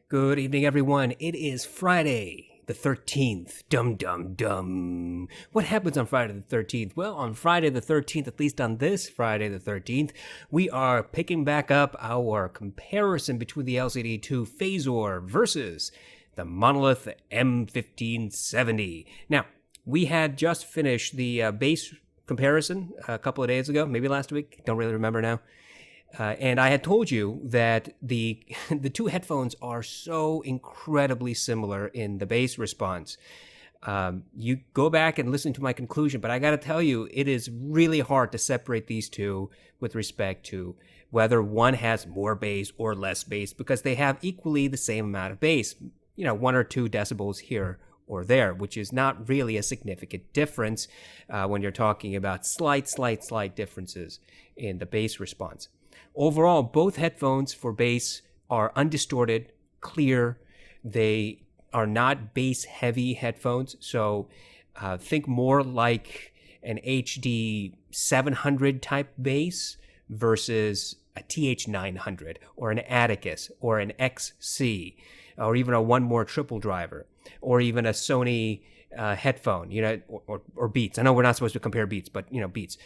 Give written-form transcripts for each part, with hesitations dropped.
Good evening, everyone. It is Friday the 13th. Dum, dum, dum. What happens on Friday the 13th? Well, on Friday the 13th, at least on this Friday the 13th, we are picking back up our comparison between the LCD-2 Fazor versus the Monolith M1570. Now, we had just finished the bass comparison a couple of days ago, maybe last week. Don't really remember now. And I had told you that the two headphones are so incredibly similar in the bass response. You go back and listen to my conclusion, but I got to tell you, it is really hard to separate these two with respect to whether one has more bass or less bass, because they have equally the same amount of bass, 1 or 2 decibels here or there, which is not really a significant difference when you're talking about slight differences in the bass response. Overall, both headphones for bass are undistorted, clear. They are not bass-heavy headphones, so think more like an HD 700 type bass versus a TH900 or an Atticus or an XC or even a one more triple driver or even a Sony headphone, or Beats. I know we're not supposed to compare Beats, but Beats.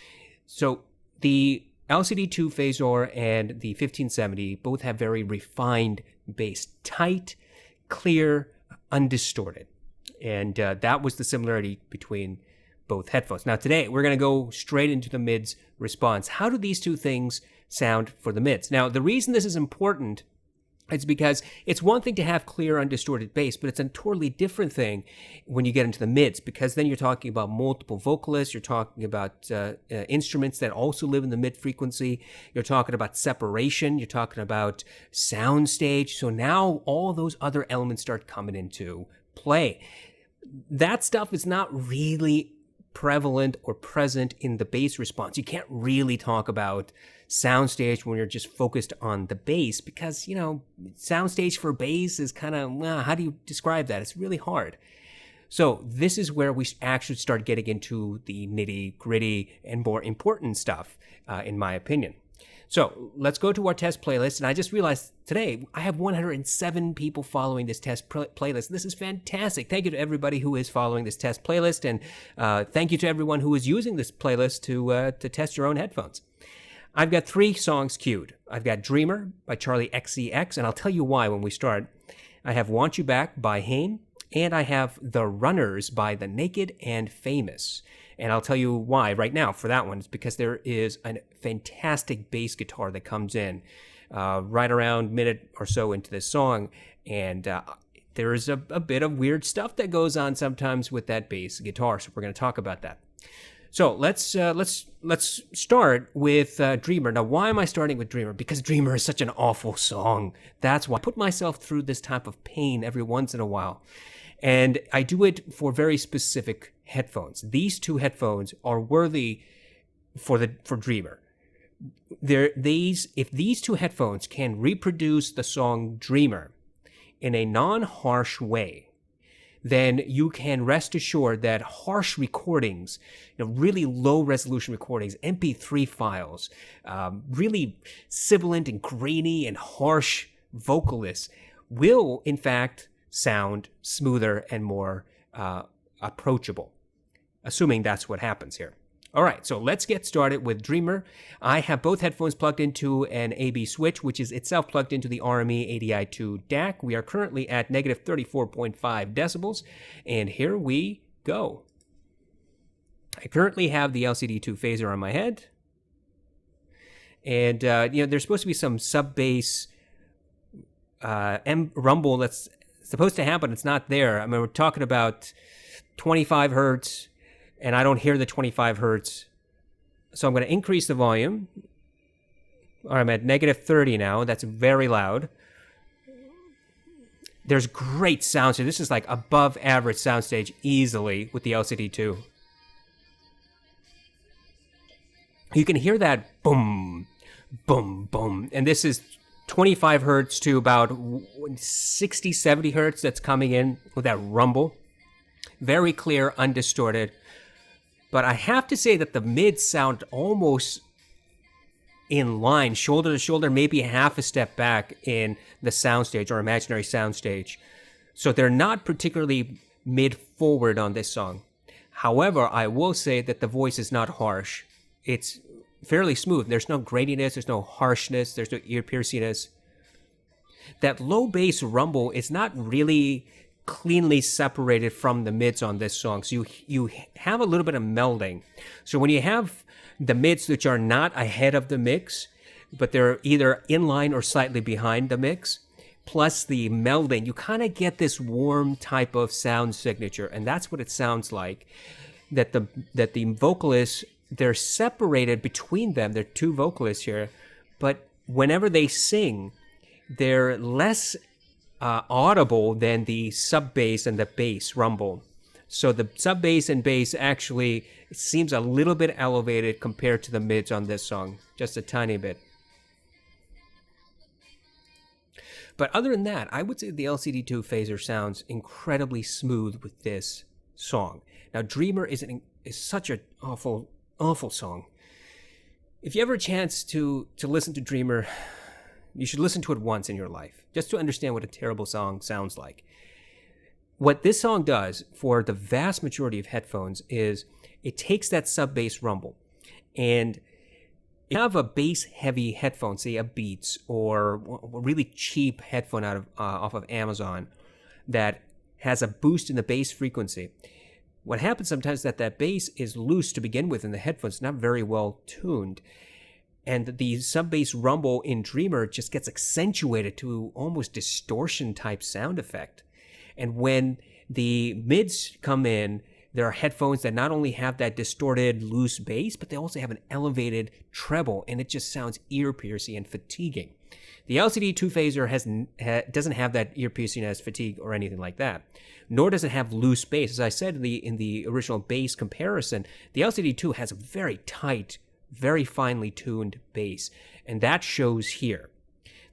So the LCD-2 Fazor and the 1570 both have very refined bass, tight, clear, undistorted. And that was the similarity between both headphones. Now today, we're going to go straight into the mids response. How do these two things sound for the mids? Now, the reason this is important is because it's one thing to have clear, undistorted bass, but it's a totally different thing when you get into the mids, because then you're talking about multiple vocalists, you're talking about instruments that also live in the mid frequency, you're talking about separation, you're talking about soundstage. So now all those other elements start coming into play. That stuff is not really prevalent or present in the bass response. You can't really talk about soundstage when you're just focused on the bass, because soundstage for bass is kind of, how do you describe that? It's really hard. So this is where we actually start getting into the nitty gritty and more important stuff, in my opinion. So let's go to our test playlist. And I just realized today I have 107 people following this test playlist. This is fantastic. Thank you to everybody who is following this test playlist. And thank you to everyone who is using this playlist to test your own headphones. I've got 3 songs queued. I've got Dreamer by Charlie XCX, and I'll tell you why when we start. I have Want You Back by Haim, and I have The Runners by The Naked and Famous. And I'll tell you why right now for that one. It's because there is a fantastic bass guitar that comes in right around a minute or so into this song. And there is a bit of weird stuff that goes on sometimes with that bass guitar. So we're going to talk about that. So let's start with Dreamer. Now, why am I starting with Dreamer? Because Dreamer is such an awful song. That's why I put myself through this type of pain every once in a while. And I do it for very specific headphones. These two headphones are worthy for Dreamer. If these two headphones can reproduce the song Dreamer in a non-harsh way, then you can rest assured that harsh recordings, really low resolution recordings, MP3 files, really sibilant and grainy and harsh vocalists will in fact sound smoother and more approachable, assuming that's what happens here. All right, so let's get started with Dreamer. I have both headphones plugged into an AB switch, which is itself plugged into the RME ADI2 DAC. We are currently at negative 34.5 decibels, and here we go. I currently have the LCD-2 Fazor on my head, and there's supposed to be some sub-bass rumble that's supposed to happen. It's not there. I mean, we're talking about 25 hertz, and I don't hear the 25 hertz. So I'm going to increase the volume. All right, I'm at negative 30 now. That's very loud. There's great sound. So this is like above average soundstage easily with the LCD-2. You can hear that boom, boom, boom. And this is 25 hertz to about 60, 70 hertz that's coming in with that rumble. Very clear, undistorted. But I have to say that the mids sound almost in line, shoulder to shoulder, maybe half a step back in the soundstage or imaginary soundstage. So they're not particularly mid-forward on this song. However, I will say that the voice is not harsh. It's fairly smooth. There's no gratiness, there's no harshness, there's no ear pierciness. That low bass rumble is not really cleanly separated from the mids on this song. So you have a little bit of melding. So when you have the mids which are not ahead of the mix, but they're either in line or slightly behind the mix, plus the melding, you kind of get this warm type of sound signature. And that's what it sounds like. That the vocalists, they're separated between them. There are two vocalists here, but whenever they sing, they're less audible than the sub bass and the bass rumble. So the sub bass and bass actually seems a little bit elevated compared to the mids on this song, just a tiny bit. But other than that, I would say the LCD-2 Fazor sounds incredibly smooth with this song. Now, Dreamer is such an awful, awful song. If you ever a chance to listen to Dreamer, you should listen to it once in your life, just to understand what a terrible song sounds like. What this song does for the vast majority of headphones is it takes that sub-bass rumble, and if you have a bass-heavy headphone, say a Beats or a really cheap headphone off of Amazon that has a boost in the bass frequency, what happens sometimes is that bass is loose to begin with in the headphones, not very well tuned. And the sub-bass rumble in Dreamer just gets accentuated to almost distortion-type sound effect. And when the mids come in, there are headphones that not only have that distorted, loose bass, but they also have an elevated treble, and it just sounds ear-piercing and fatiguing. The LCD-2 Fazor doesn't have that ear-piercing as fatigue or anything like that, nor does it have loose bass. As I said in the original bass comparison, the LCD-2 has a very tight, very finely tuned bass, and that shows here.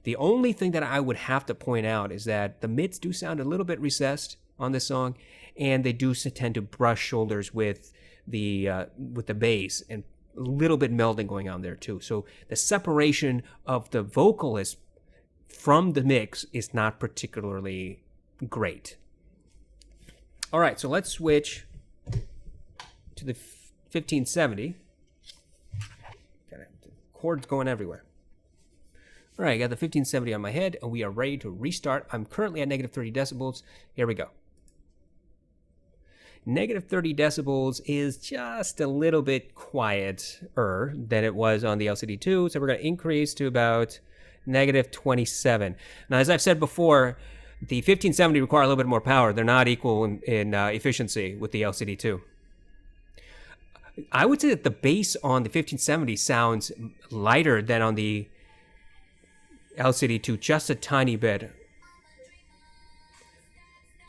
The only thing that I would have to point out is that the mids do sound a little bit recessed on this song, and they do tend to brush shoulders with the bass, and a little bit melding going on there too. So the separation of the vocalist from the mix is not particularly great. All right, so let's switch to the 1570. Chords going everywhere. All right, I got the 1570 on my head, and we are ready to restart. I'm currently at negative 30 decibels. Here we go. Negative 30 decibels is just a little bit quieter than it was on the LCD-2, so we're going to increase to about negative 27. Now, as I've said before, the 1570 require a little bit more power. They're not equal in efficiency with the LCD-2. I would say that the bass on the 1570 sounds lighter than on the LCD-2, just a tiny bit.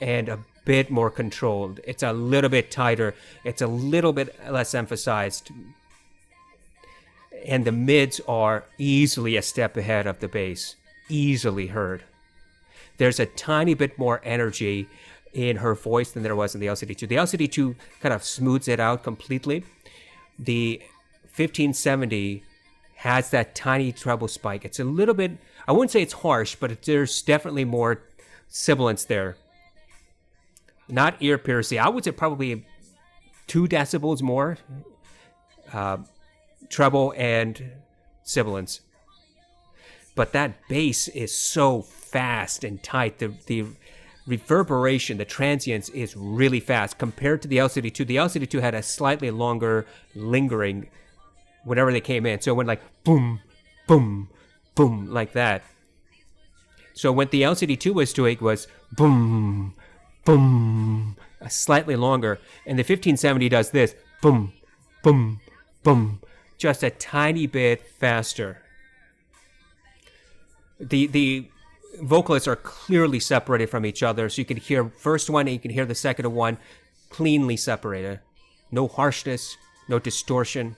And a bit more controlled. It's a little bit tighter. It's a little bit less emphasized. And the mids are easily a step ahead of the bass. Easily heard. There's a tiny bit more energy in her voice than there was in the LCD-2. The LCD-2 kind of smooths it out completely. The 1570 has that tiny treble spike. It's a little bit, I wouldn't say it's harsh, but there's definitely more sibilance there. Not ear piercing. I would say probably 2 decibels more treble and sibilance. But that bass is so fast and tight. The reverberation, the transients is really fast compared to the LCD-2. The LCD-2 had a slightly longer lingering whenever they came in. So it went like boom, boom, boom, like that. So what the LCD-2 was doing was boom, boom, slightly longer. And the 1570 does this, boom, boom, boom, just a tiny bit faster. The vocalists are clearly separated from each other, so you can hear first one and you can hear the second one cleanly separated. No harshness, no distortion.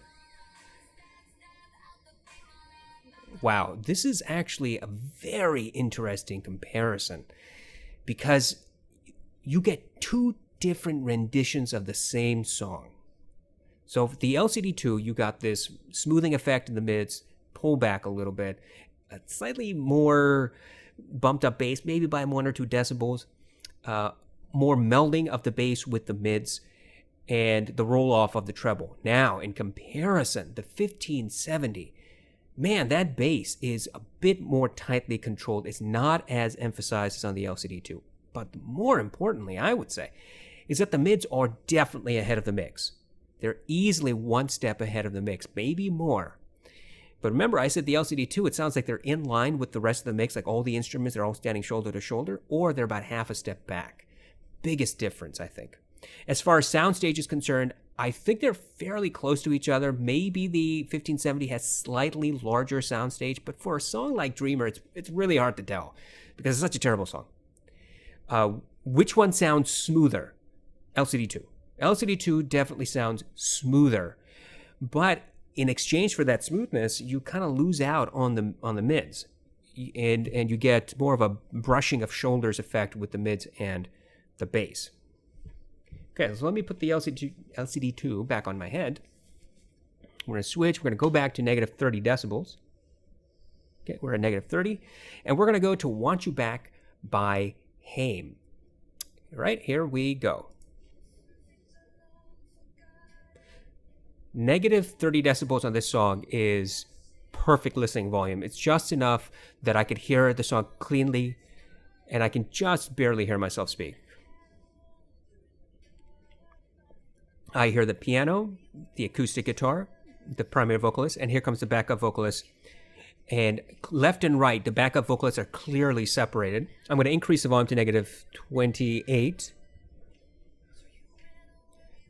Wow, this is actually a very interesting comparison because you get 2 different renditions of the same song. So for the LCD-2, you got this smoothing effect in the mids, pull back a little bit, a slightly more bumped up bass, maybe by 1 or 2 decibels, more melding of the bass with the mids, and the roll off of the treble. Now, in comparison, the 1570, man, that bass is a bit more tightly controlled. It's not as emphasized as on the LCD-2. But more importantly, I would say, is that the mids are definitely ahead of the mix. They're easily 1 step ahead of the mix, maybe more. But remember, I said the LCD-2, it sounds like they're in line with the rest of the mix, like all the instruments, they're all standing shoulder to shoulder, or they're about half a step back. Biggest difference, I think. As far as soundstage is concerned, I think they're fairly close to each other. Maybe the 1570 has slightly larger soundstage, but for a song like Dreamer, it's really hard to tell because it's such a terrible song. Which one sounds smoother? LCD-2. LCD-2 definitely sounds smoother, but in exchange for that smoothness, you kind of lose out on the mids, and you get more of a brushing of shoulders effect with the mids and the bass. Okay, so let me put the LCD-2 back on my head. We're going to switch. We're going to go back to negative 30 decibels. Okay, we're at negative 30. And we're going to go to Want You Back by Haim. All right, here we go. Negative 30 decibels on this song is perfect listening volume. It's just enough that I could hear the song cleanly, and I can just barely hear myself speak. I hear the piano, the acoustic guitar, the primary vocalist, and here comes the backup vocalist. And left and right, the backup vocalists are clearly separated. I'm going to increase the volume to negative 28.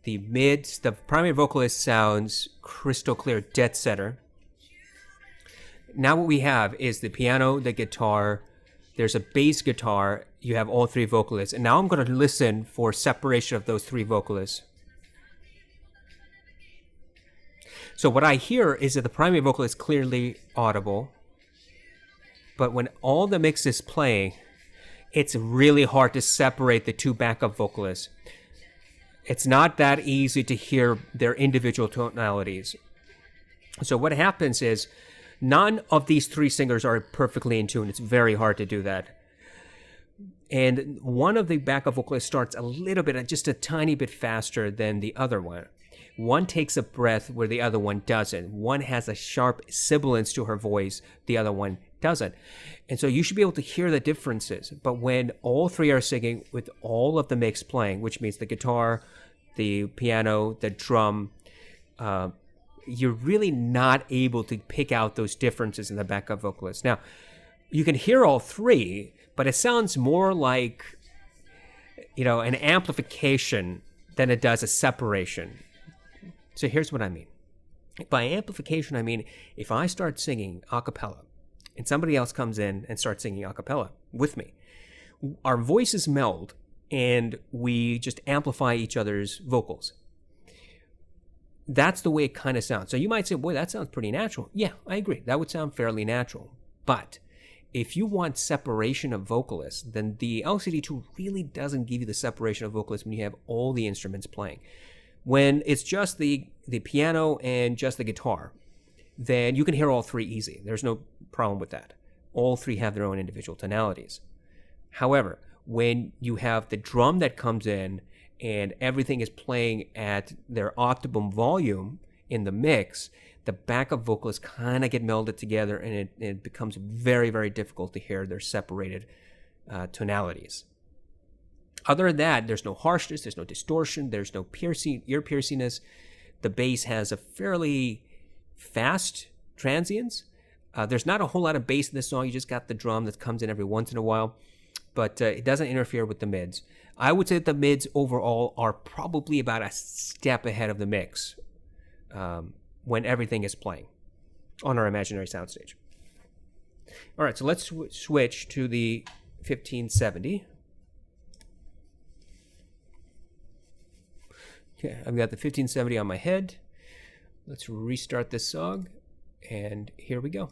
The mids, the primary vocalist sounds crystal clear, dead center. Now what we have is the piano, the guitar, there's a bass guitar, you have all 3 vocalists. And now I'm going to listen for separation of those 3 vocalists. So what I hear is that the primary vocal is clearly audible, but when all the mix is playing, it's really hard to separate the 2 backup vocalists. It's not that easy to hear their individual tonalities. So what happens is none of these 3 singers are perfectly in tune. It's very hard to do that. And one of the backup vocalists starts a little bit, just a tiny bit faster than the other one. One takes a breath where the other one doesn't. One has a sharp sibilance to her voice, the other one doesn't. And so you should be able to hear the differences. But when all 3 are singing with all of the mix playing, which means the guitar, the piano, the drum, you're really not able to pick out those differences in the backup vocalist. Now, you can hear all 3, but it sounds more like, an amplification than it does a separation. So here's what I mean. By amplification, I mean if I start singing a cappella and somebody else comes in and starts singing a cappella with me, our voices meld and we just amplify each other's vocals. That's the way it kind of sounds. So you might say, boy, that sounds pretty natural. Yeah, I agree. That would sound fairly natural. But if you want separation of vocalists, then the LCD-2 really doesn't give you the separation of vocalists when you have all the instruments playing. When it's just the piano and just the guitar, then you can hear all 3 easy. There's no problem with that. All 3 have their own individual tonalities. However, when you have the drum that comes in and everything is playing at their optimum volume in the mix, the backup vocalists kind of get melded together, and it becomes very, very difficult to hear their separated tonalities. Other than that, there's no harshness, there's no distortion, there's no ear piercingness. The bass has a fairly fast transients. There's not a whole lot of bass in this song. You just got the drum that comes in every once in a while, but it doesn't interfere with the mids. I would say that the mids overall are probably about a step ahead of the mix when everything is playing on our imaginary soundstage. All right, so let's switch to the 1570. Okay, I've got the 1570 on my head. Let's restart this song, and here we go.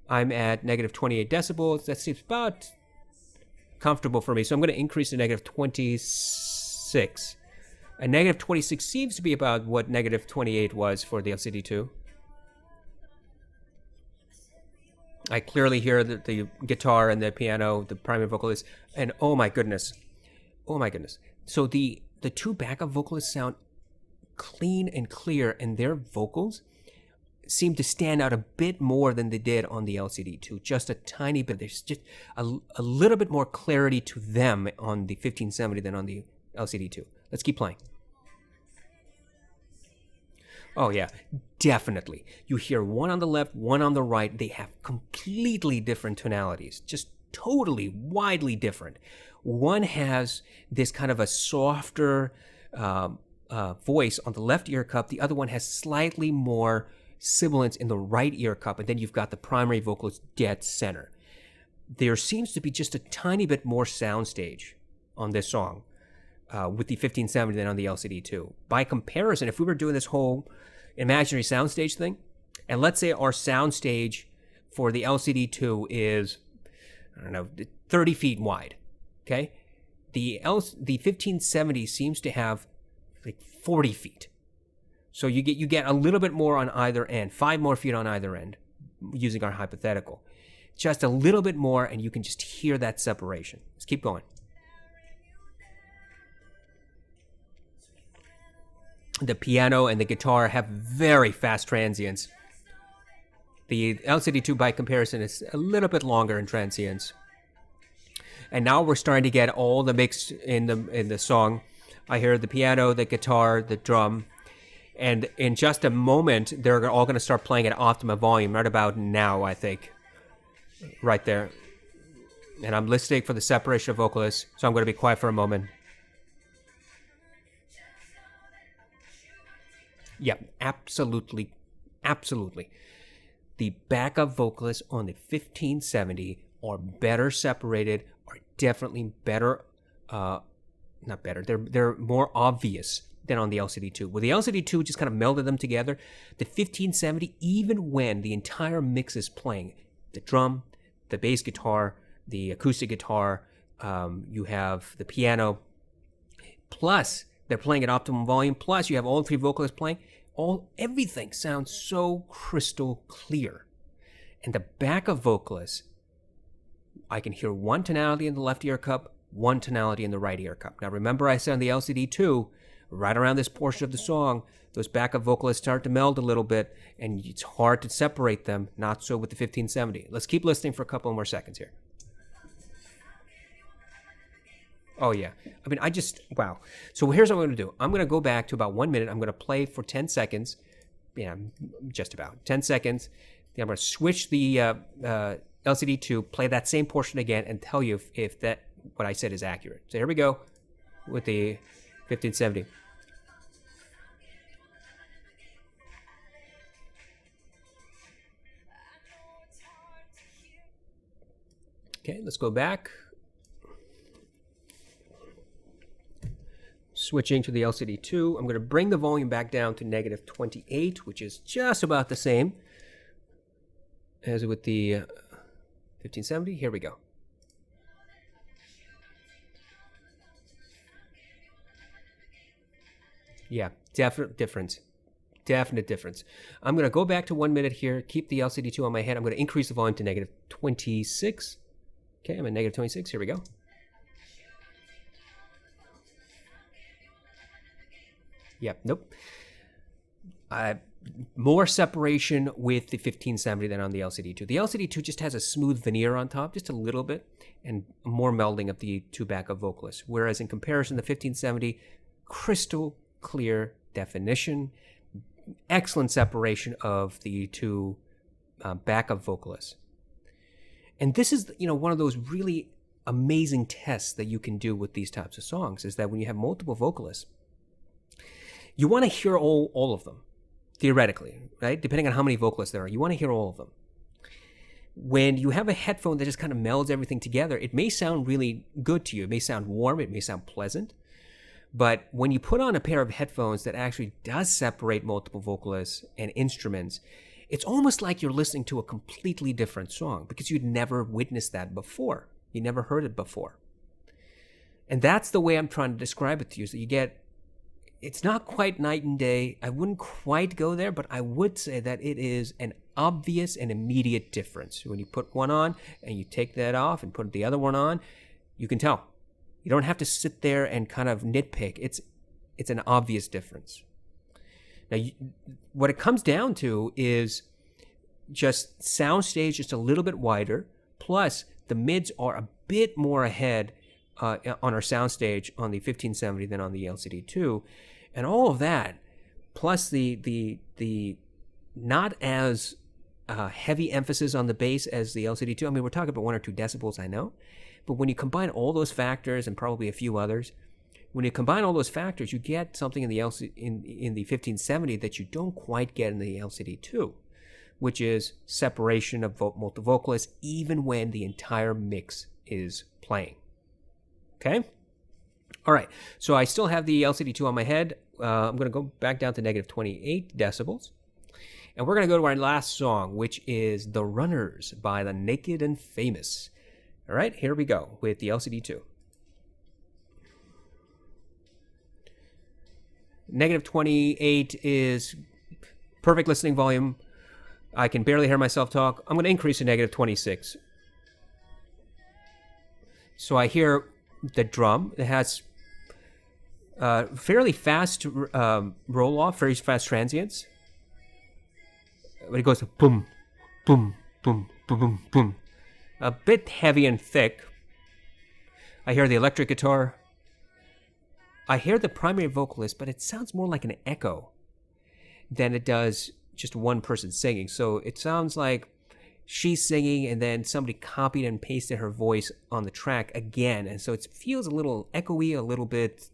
I'm at negative 28 decibels. That seems about comfortable for me, so I'm going to increase to negative 26. And negative 26 seems to be about what negative 28 was for the LCD-2. I clearly hear the guitar and the piano, the primary vocalist, and oh my goodness. So the two backup vocalists sound clean and clear, and their vocals seem to stand out a bit more than they did on the LCD-2, just a tiny bit. There's just a little bit more clarity to them on the 1570 than on the LCD-2. Let's keep playing. Oh yeah, definitely. You hear one on the left, one on the right. They have completely different tonalities, just totally, widely different. One has this kind of a softer voice on the left ear cup. The other one has slightly more sibilance in the right ear cup, and then you've got the primary vocalist dead center. There seems to be just a tiny bit more soundstage on this song with the 1570 than on the LCD-2. By comparison, if we were doing this whole imaginary soundstage thing, and let's say our soundstage for the LCD-2 is, I don't know, 30 feet wide, okay? The 1570 seems to have like 40 feet. So you get a little bit more on either end, 5 more feet on either end, using our hypothetical. Just a little bit more, and you can just hear that separation. Let's keep going. The piano and the guitar have very fast transients. The LCD-2, by comparison, is a little bit longer in transients. And now we're starting to get all the mix in the song. I hear the piano, the guitar, the drum. And in just a moment, they're all going to start playing at optimum volume, right about now, I think. Right there. And I'm listening for the separation of vocalists, so I'm going to be quiet for a moment. Yeah, absolutely. The backup vocalists on the 1570 are better separated, are definitely better, not better, they're more obvious than on the LCD-2. With the LCD-2 just kind of melded them together, the 1570, even when the entire mix is playing, the drum, the bass guitar, the acoustic guitar, you have the piano, plus they're playing at optimum volume, plus you have all 3 vocalists playing, everything sounds so crystal clear. And the backup vocalists, I can hear one tonality in the left ear cup, one tonality in the right ear cup. Now remember I said on the LCD-2, right around this portion of the song, those backup vocalists start to meld a little bit, and it's hard to separate them. Not so with the 1570. Let's keep listening for a couple more seconds here. Oh yeah, I mean, wow. So here's what I'm going to do. I'm going to go back to about 1 minute. I'm going to play for 10 seconds. Yeah, just about 10 seconds. Then I'm going to switch the LCD-2, play that same portion again, and tell you if that what I said is accurate. So here we go with the 1570. Okay, let's go back. Switching to the LCD-2, I'm going to bring the volume back down to negative 28, which is just about the same as with the 1570. Here we go. Yeah, definite difference. Definite difference. I'm going to go back to 1 minute here, keep the LCD-2 on my head. I'm going to increase the volume to negative 26. Okay, I'm at negative 26. Here we go. Yep, nope. More separation with the 1570 than on the LCD-2. The LCD-2 just has a smooth veneer on top, just a little bit, and more melding of the 2 backup vocalists. Whereas in comparison, the 1570, crystal clear definition, excellent separation of the 2 backup vocalists. And this is, one of those really amazing tests that you can do with these types of songs, is that when you have multiple vocalists, you want to hear all of them, theoretically, right? Depending on how many vocalists there are, you want to hear all of them. When you have a headphone that just kind of melds everything together, it may sound really good to you. It may sound warm. It may sound pleasant. But when you put on a pair of headphones that actually does separate multiple vocalists and instruments, it's almost like you're listening to a completely different song because you'd never witnessed that before. You never heard it before. And that's the way I'm trying to describe it to you. So you get it's not quite night and day. I wouldn't quite go there, but I would say that it is an obvious and immediate difference. When you put one on and you take that off and put the other one on, you can tell. You don't have to sit there and kind of nitpick. It's an obvious difference. Now, what it comes down to is just soundstage just a little bit wider, plus the mids are a bit more ahead on our soundstage on the 1570 than on the LCD-2, and all of that, plus the not as heavy emphasis on the bass as the LCD-2. I mean, we're talking about 1 or 2 decibels, I know, but when you combine all those factors and probably a few others, when you combine all those factors, you get something in the in the 1570 that you don't quite get in the LCD-2, which is separation of multi-vocalists even when the entire mix is playing. Okay? All right, so I still have the LCD-2 on my head. I'm going to go back down to negative 28 decibels. And we're going to go to our last song, which is The Runners by the Naked and Famous. All right, here we go with the LCD-2. Negative 28 is perfect listening volume. I can barely hear myself talk. I'm going to increase to negative 26. So I hear the drum. It has fairly fast roll-off, very fast transients. But it goes boom, boom, boom, boom, boom, boom. A bit heavy and thick. I hear the electric guitar. I hear the primary vocalist, but it sounds more like an echo than it does just one person singing. So it sounds like she's singing and then somebody copied and pasted her voice on the track again. And so it feels a little echoey, a little bit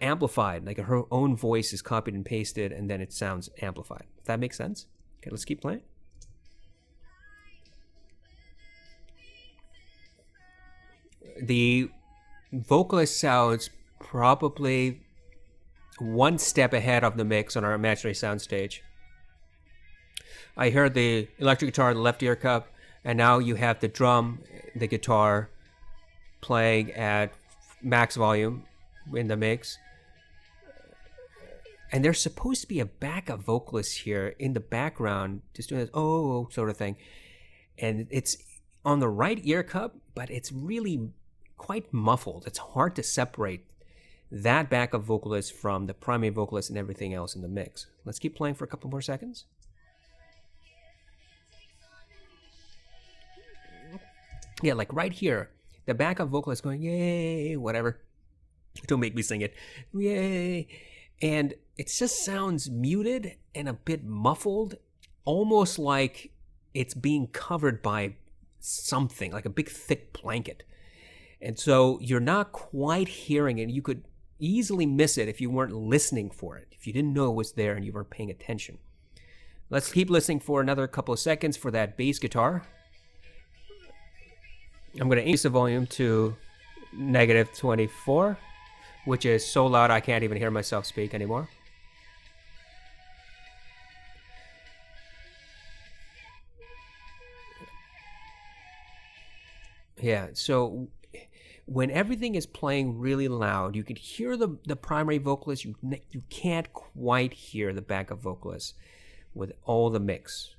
amplified, like her own voice is copied and pasted and then it sounds amplified. If that makes sense? Okay, let's keep playing. The vocalist sounds probably one step ahead of the mix on our imaginary soundstage. I heard the electric guitar in the left ear cup, and now you have the drum, the guitar playing at max volume in the mix. And there's supposed to be a backup vocalist here in the background, just doing this oh sort of thing. And it's on the right ear cup, but it's really quite muffled. It's hard to separate that backup vocalist from the primary vocalist and everything else in the mix. Let's keep playing for a couple more seconds. Yeah, like right here, the backup vocalist going, yay, whatever. Don't make me sing it. Yay. And it just sounds muted and a bit muffled, almost like it's being covered by something, like a big thick blanket. And so you're not quite hearing it. You could easily miss it if you weren't listening for it, if you didn't know it was there and you weren't paying attention. Let's keep listening for another couple of seconds for that bass guitar. I'm going to increase the volume to negative 24, which is so loud I can't even hear myself speak anymore. Yeah, so when everything is playing really loud, you can hear the primary vocalist. You can't quite hear the backup vocalist with all the mix.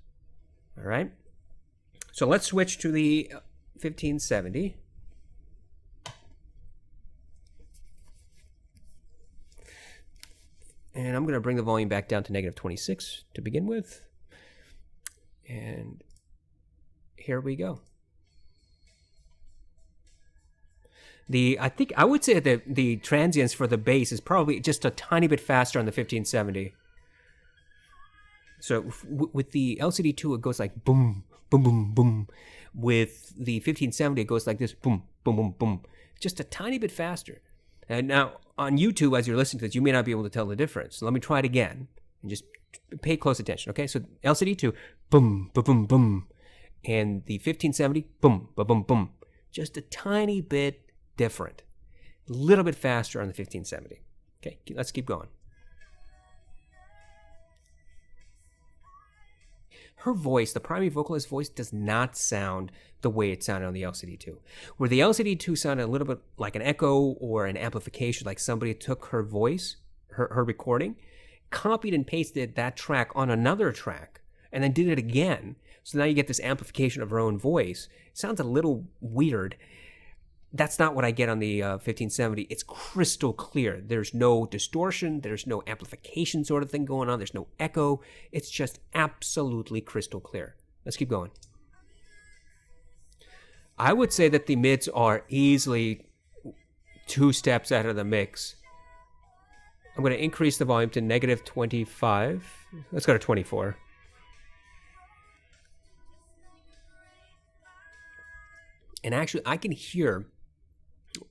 All right? So let's switch to the 1570. And I'm going to bring the volume back down to negative 26 to begin with. And here we go. I would say that the transients for the bass is probably just a tiny bit faster on the 1570. So with the LCD-2, it goes like boom, boom, boom, boom. With the 1570, it goes like this, boom, boom, boom, boom. Just a tiny bit faster. And now on YouTube, as you're listening to this, you may not be able to tell the difference. So let me try it again and just pay close attention. Okay, so LCD-2, boom, boom, boom, boom. And the 1570, boom, boom, boom, boom. Just a tiny bit different. A little bit faster on the 1570. Okay, let's keep going. her voice, the primary vocalist voice, does not sound the way it sounded on the LCD-2. Where the LCD-2 sounded a little bit like an echo or an amplification, like somebody took her voice, her recording, copied and pasted that track on another track, and then did it again. So now you get this amplification of her own voice. It sounds a little weird. That's not what I get on the 1570. It's crystal clear. There's no distortion. There's no amplification sort of thing going on. There's no echo. It's just absolutely crystal clear. Let's keep going. I would say that the mids are easily 2 steps out of the mix. I'm going to increase the volume to negative 25. Let's go to 24. And actually, I can hear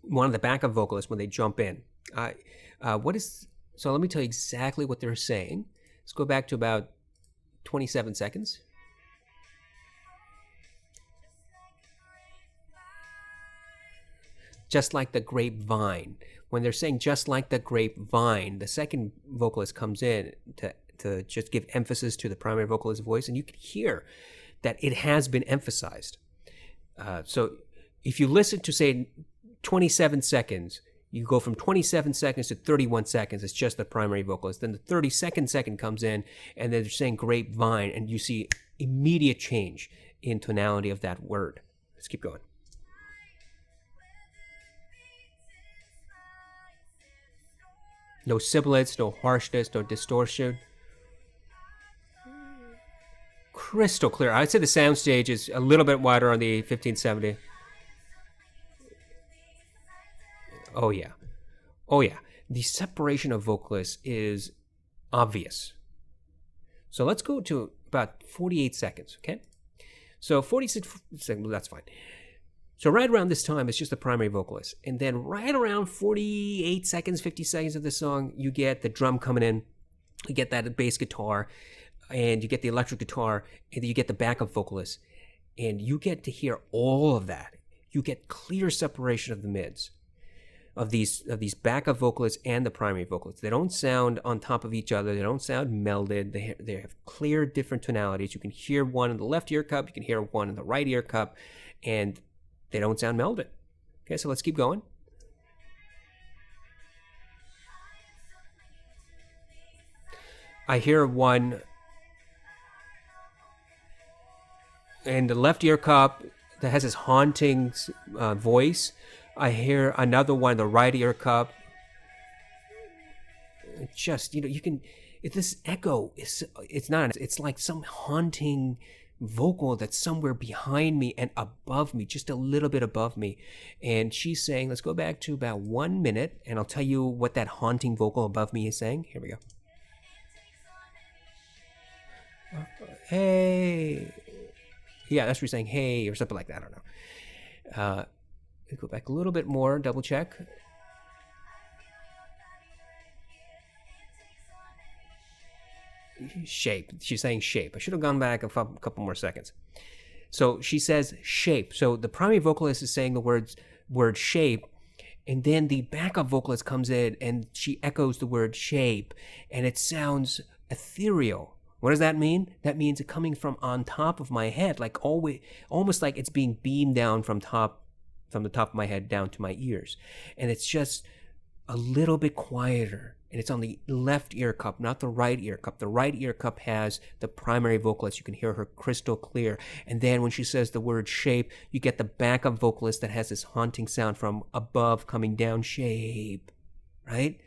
one of the backup vocalists when they jump in. So let me tell you exactly what they're saying. Let's go back to about 27 seconds. Just like the grapevine. When they're saying just like the grapevine, the second vocalist comes in to just give emphasis to the primary vocalist's voice, and you can hear that it has been emphasized. So if you listen to, say, 27 seconds, you go from 27 seconds to 31 seconds. It's just the primary vocalist. Then the 32nd second comes in, and they're saying grapevine, and you see immediate change in tonality of that word. Let's keep going. No sibilants, no harshness, no distortion. Crystal clear. I'd say the soundstage is a little bit wider on the 1570. Oh yeah. Oh yeah. The separation of vocalists is obvious. So let's go to about 48 seconds, okay? So 46 seconds, that's fine. So right around this time, it's just the primary vocalist. And then right around 48 seconds, 50 seconds of the song, you get the drum coming in. You get that bass guitar. And you get the electric guitar. And you get the backup vocalist. And you get to hear all of that. You get clear separation of the mids. Of these backup vocalists and the primary vocalists. They don't sound on top of each other. They don't sound melded. They have clear different tonalities. You can hear one in the left ear cup. You can hear one in the right ear cup. And they don't sound melded. Okay, so let's keep going. I hear one in the left ear cup that has this haunting voice. I hear another one in the right ear cup. Just, you can, this echo, it's like some haunting vocal that's somewhere behind me and above me, just a little bit above me. And she's saying, let's go back to about 1 minute, and I'll tell you what that haunting vocal above me is saying. Here we go. Hey. Yeah, that's what she's saying, hey, or something like that. I don't know. Go back a little bit more, double check. Shape. She's saying shape. I should have gone back a couple more seconds. So she says shape. So the primary vocalist is saying the word shape, and then the backup vocalist comes in and she echoes the word shape, and it sounds ethereal. What does that mean? That means it coming from on top of my head, like almost like it's being beamed down from the top of my head down to my ears. And it's just a little bit quieter. And it's on the left ear cup, not the right ear cup. The right ear cup has the primary vocalist. You can hear her crystal clear. And then when she says the word shape, you get the backup vocalist that has this haunting sound from above coming down, shape, right?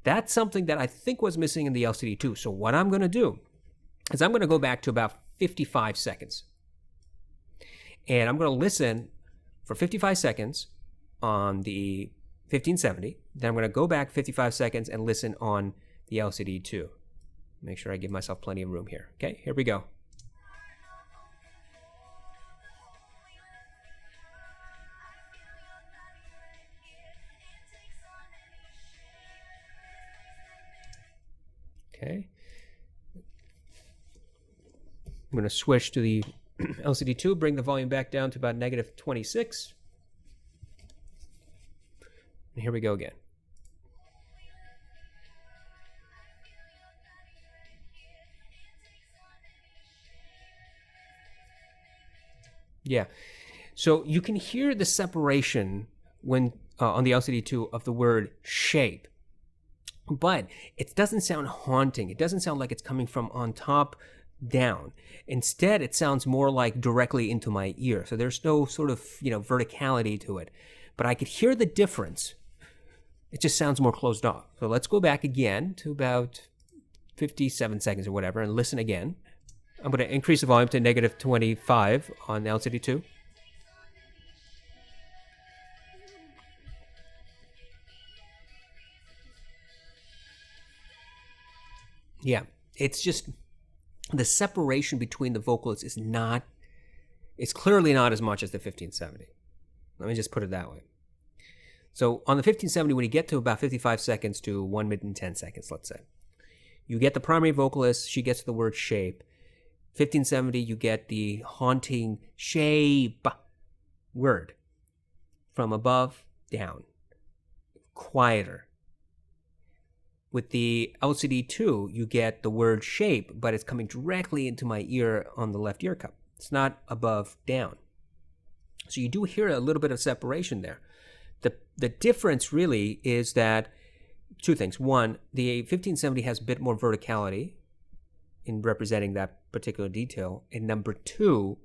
That's something that I think was missing in the LCD-2. So what I'm going to do is I'm going to go back to about 55 seconds. And I'm going to listen for 55 seconds on the 1570. Then I'm going to go back 55 seconds and listen on the LCD-2. Make sure I give myself plenty of room here. Okay, here we go. Okay. I'm going to switch to the LCD-2, bring the volume back down to about negative 26. And here we go again. Yeah. So you can hear the separation when on the LCD-2 of the word shape, but it doesn't sound haunting. It doesn't sound like it's coming from on top down. Instead, it sounds more like directly into my ear. So there's no sort of, verticality to it. But I could hear the difference. It just sounds more closed off. So let's go back again to about 57 seconds or whatever and listen again. I'm going to increase the volume to negative 25 on LCD-2. Yeah, it's just the separation between the vocalists it's clearly not as much as the 1570. Let me just put it that way. So on the 1570, when you get to about 55 seconds to 1 minute and 10 seconds, let's say, you get the primary vocalist, she gets the word shape. 1570, you get the haunting shape word from above down, quieter. With the LCD-2, you get the word shape, but it's coming directly into my ear on the left ear cup. It's not above down. So you do hear a little bit of separation there. The difference really is that two things. One, the 1570 has a bit more verticality in representing that particular detail. And number two,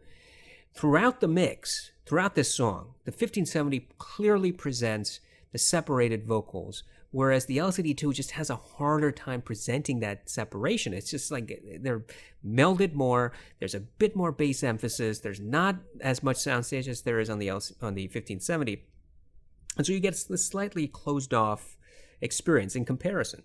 throughout the mix, throughout this song, the 1570 clearly presents the separated vocals, whereas the LCD-2 just has a harder time presenting that separation. It's just like they're melded more. There's a bit more bass emphasis. There's not as much soundstage as there is on the 1570. And so you get this slightly closed off experience in comparison.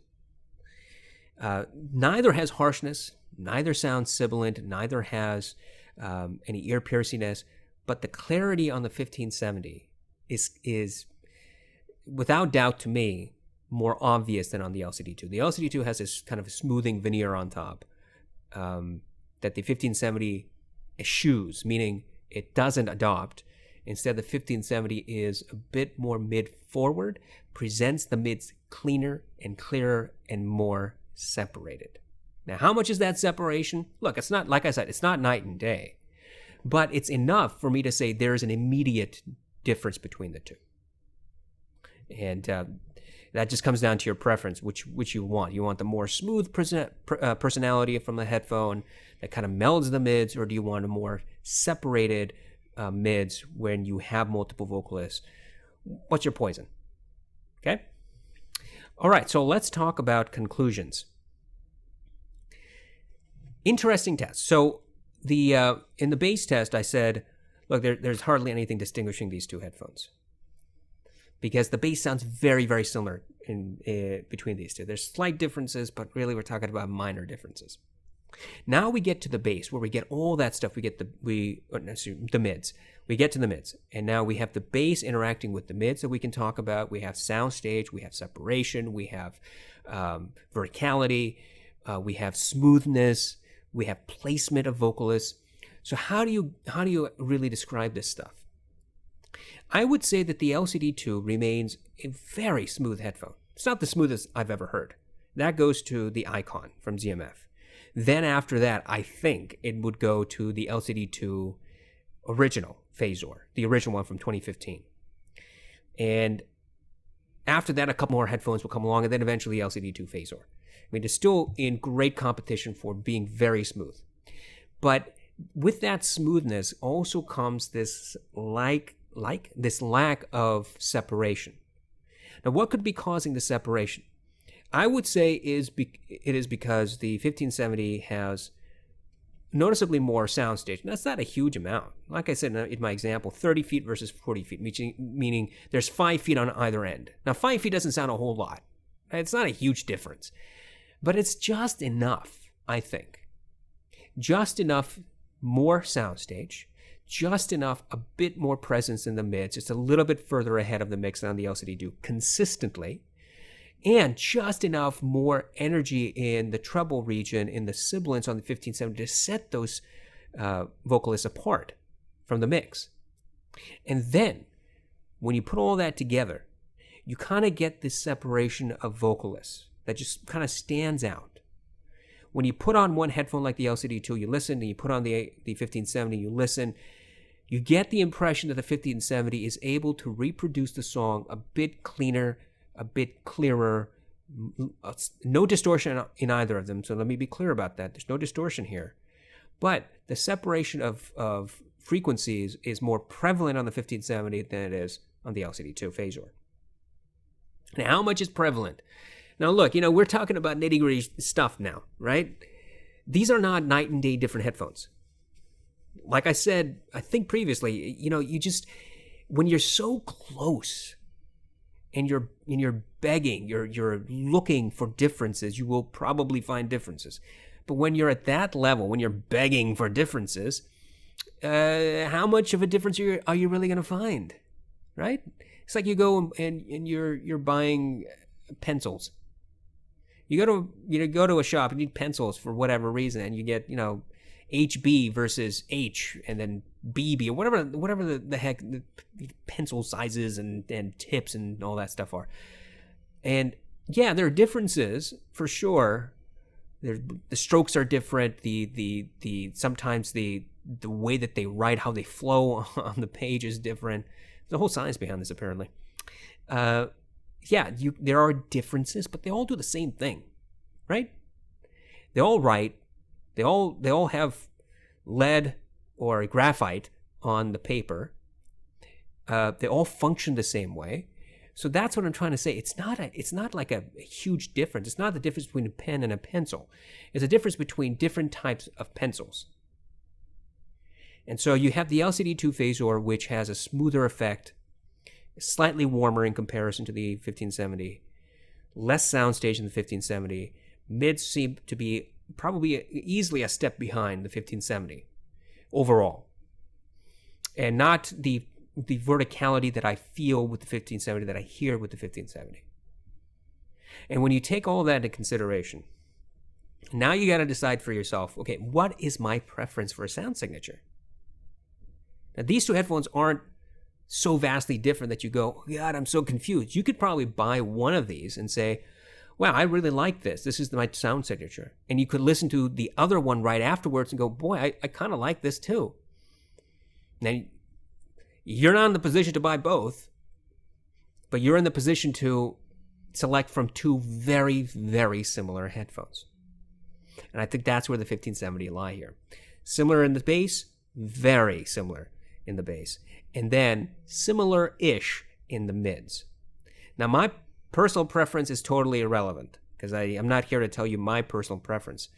Neither has harshness, neither sounds sibilant, neither has any ear piercingness, but the clarity on the 1570 is without doubt to me more obvious than on the LCD-2. The LCD-2 has this kind of smoothing veneer on top that the 1570 eschews, meaning it doesn't adopt. Instead, the 1570 is a bit more mid-forward, presents the mids cleaner and clearer and more separated. Now, how much is that separation? Look, it's not, like I said, it's not night and day, but it's enough for me to say there's an immediate difference between the two. And that just comes down to your preference, which you want. You want the more smooth personality from the headphone that kind of melds the mids, or do you want a more separated mids when you have multiple vocalists? What's your poison? Okay? All right, so let's talk about conclusions. Interesting test. So the in the bass test, I said, look, there's hardly anything distinguishing these two headphones, because the bass sounds very, very similar in between these two. There's slight differences, but really we're talking about minor differences. Now we get to the bass, where we get all that stuff. We get the mids. We get to the mids, and now we have the bass interacting with the mids that we can talk about. We have soundstage, we have separation, we have verticality, we have smoothness, we have placement of vocalists. So how do you really describe this stuff? I would say that the LCD-2 remains a very smooth headphone. It's not the smoothest I've ever heard. That goes to the Icon from ZMF. Then after that, I think it would go to the LCD-2 original Fazor, the original one from 2015. And after that, a couple more headphones will come along, and then eventually LCD-2 Fazor. I mean, it's still in great competition for being very smooth. But with that smoothness also comes this this lack of separation. Now, what could be causing the separation? I would say it is because the 1570 has noticeably more soundstage. And that's not a huge amount. Like I said in my example, 30 feet versus 40 feet, meaning there's 5 feet on either end. Now, 5 feet doesn't sound a whole lot. It's not a huge difference. But it's just enough, I think. Just enough more soundstage. Just enough, a bit more presence in the mids. It's a little bit further ahead of the mix than on the LCD-2 consistently. And just enough more energy in the treble region, in the sibilants on the 1570 to set those vocalists apart from the mix. And then, when you put all that together, you kind of get this separation of vocalists that just kind of stands out. When you put on one headphone like the LCD-2, you listen, and you put on the 1570, you listen. you get the impression that the 1570 is able to reproduce the song a bit cleaner, a bit clearer. No distortion in either of them, so let me be clear about that. There's no distortion here. But the separation of frequencies is more prevalent on the 1570 than it is on the LCD-2 Fazor. Now, how much is prevalent? Now, look, we're talking about nitty-gritty stuff now, right? These are not night and day different headphones. Like I said, I think previously, you just, when you're so close and you're begging, you're looking for differences, you will probably find differences. But when you're at that level, when you're begging for differences, how much of a difference are you really going to find, right? It's like you go and you're buying pencils. You go to a shop and need pencils for whatever reason, and you get HB versus H and then BB or whatever the heck the pencil sizes and tips and all that stuff are. And yeah, there are differences for sure. The strokes are different. The sometimes the way that they write, how they flow on the page is different. There's a whole science behind this, apparently. There are differences, but they all do the same thing, right? They all write. They all have lead or graphite on the paper. They all function the same way. So that's what I'm trying to say. It's not like a huge difference. It's not the difference between a pen and a pencil. It's a difference between different types of pencils. And so you have the LCD-2 Fazor, which has a smoother effect, slightly warmer in comparison to the 1570, less soundstage in the 1570. Mids seem to be probably easily a step behind the 1570 overall, and not the verticality that I feel with the 1570 that I hear with the 1570. And when you take all that into consideration, now you got to decide for yourself, okay, what is my preference for a sound signature? Now, these two headphones aren't so vastly different that you go, oh, God, I'm so confused. You could probably buy one of these and say, wow, I really like this. This is my sound signature. And you could listen to the other one right afterwards and go, boy, I kind of like this too. Now, you're not in the position to buy both, but you're in the position to select from two very, very similar headphones. And I think that's where the 1570 lie here. Similar in the bass, very similar in the bass, and then similar-ish in the mids. Now, my personal preference is totally irrelevant because I'm not here to tell you my personal preference.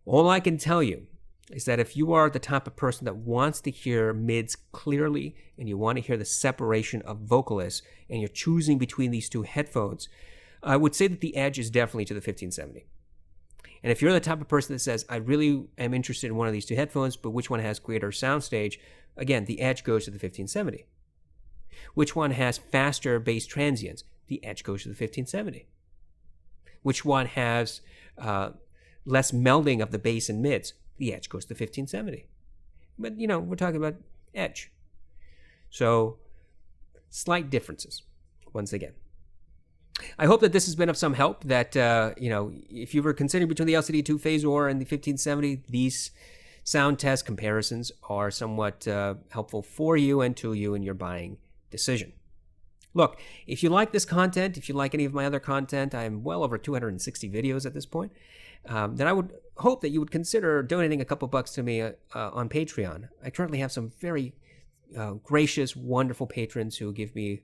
All I can tell you is that if you are the type of person that wants to hear mids clearly and you want to hear the separation of vocalists and you're choosing between these two headphones, I would say that the edge is definitely to the 1570. And if you're the type of person that says, I really am interested in one of these two headphones, but which one has greater soundstage, again, the edge goes to the 1570. Which one has faster bass transients? The edge goes to the 1570. Which one has less melding of the bass and mids? The edge goes to the 1570. But, we're talking about edge. So, slight differences, once again. I hope that this has been of some help, that, if you were considering between the LCD-2 Fazor and the 1570, these sound test comparisons are somewhat helpful for you and to you in your buying decision. Look, if you like this content, if you like any of my other content, I'm well over 260 videos at this point, then I would hope that you would consider donating a couple bucks to me on Patreon. I currently have some very gracious, wonderful patrons who give me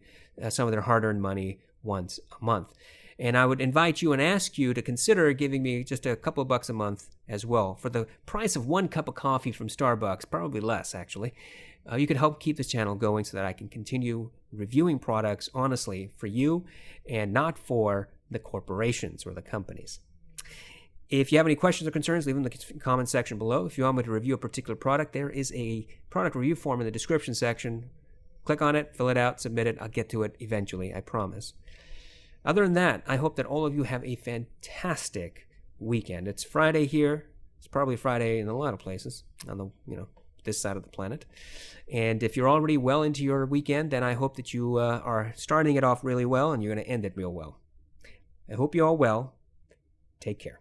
some of their hard-earned money once a month. And I would invite you and ask you to consider giving me just a couple of bucks a month as well. For the price of one cup of coffee from Starbucks, probably less actually, you could help keep this channel going so that I can continue reviewing products honestly for you and not for the corporations or the companies. If you have any questions or concerns, leave them in the comment section below. If you want me to review a particular product, there is a product review form in the description section. Click on it, fill it out, submit it. I'll get to it eventually, I promise. Other than that, I hope that all of you have a fantastic weekend. It's Friday here. It's probably Friday in a lot of places on the, this side of the planet. And if you're already well into your weekend, then I hope that you are starting it off really well and you're going to end it real well. I hope you're all well. Take care.